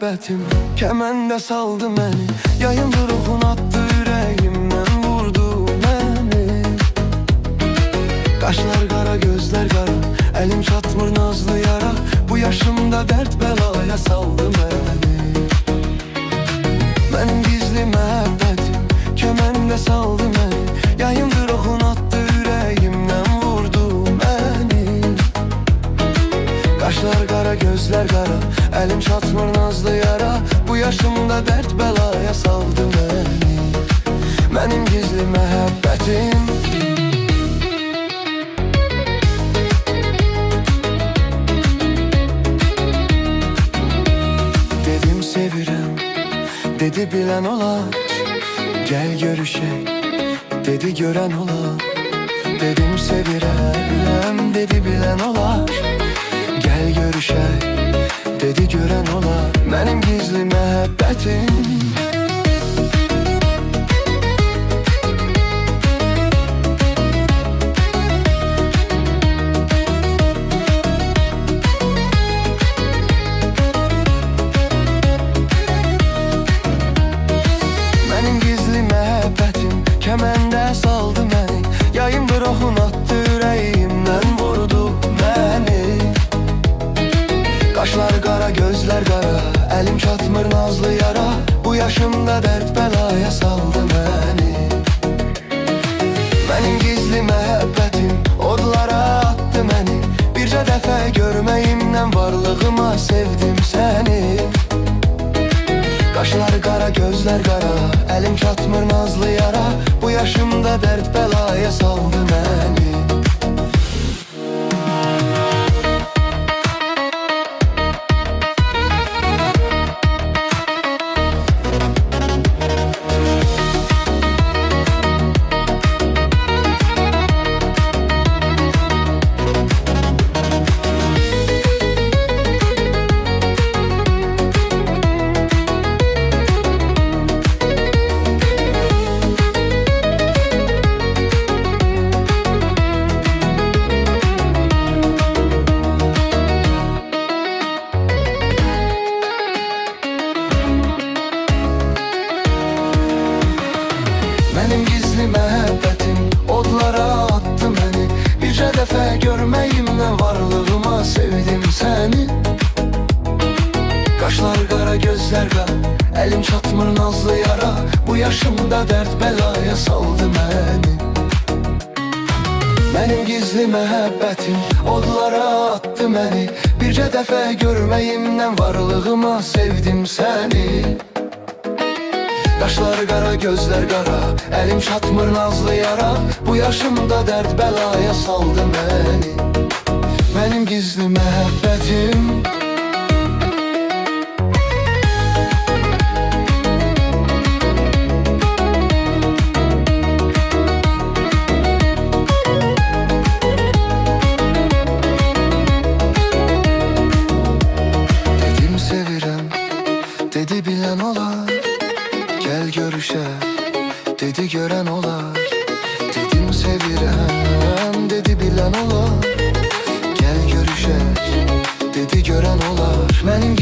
məhəbbətim kəməndə saldı məni. Yayındı ruhun attı ürəyimdən vurdu məni. Qaşlar qara, gözlər qara, əlim çatmır nazlı yara. Bu yaşımda dərd bəlaya saldı məni. Mənim gizli məhəbbətim kəməndə saldı məni. Yayındı ruhun attı ürəyimdən vurdu məni. Qaşlar qara, gözlər qara, əlim çatmır nazlı yara. Bu yaşımda dərd bəlaya saldı məni. Mənim gizli məhəbbətim. Dedim sevirəm, dedi bilən olar. Gəl görüşək, dedi görən olar. Dedim sevirəm, dedi bilən olar. Gəl görüşək, dedi görən olar. Mənim gizli məhəbbətim. Mənim gizli məhəbbətim kəməndə saldı məni. Yayımdı ruhun attı ürəyimdən vurdu məni. Qaşlar qara, gözlər qara, əlim çatmır nazlı yara. Bu yaşımda dərd bəlaya saldı məni. Mənim gizli məhəbbətim odlara attı məni. Bircə dəfə görməyimdən varlığıma sevdim səni. Qaşlar qara, gözlər qara, əlim çatmır nazlı yara. Bu yaşımda dərd bəlaya saldı məni. Mənim gizli məhəbbətim odlara attı məni. Bircə dəfə görməyimdən varlığıma sevdim səni. Qaşlar qara, gözlər qara, əlim çatmır nazlı yara. Bu yaşımda dərd bəlaya saldı məni. Mənim gizli məhəbbətim odlara attı məni. Bircə dəfə görməyimdən varlığıma sevdim səni. Qaşlar qara, gözlər qara, əlim çatmır nazlı yara. Bu yaşımda dərd bəlaya saldı məni. Mənim gizli məhəbbətim. Dedim sevirəm, dedi bilən olar. Gəl görüşək, dedi görən olar. Dedim sevirəm, dedi bilən olar. Gəl görüşək, dedi görən olar. Mənim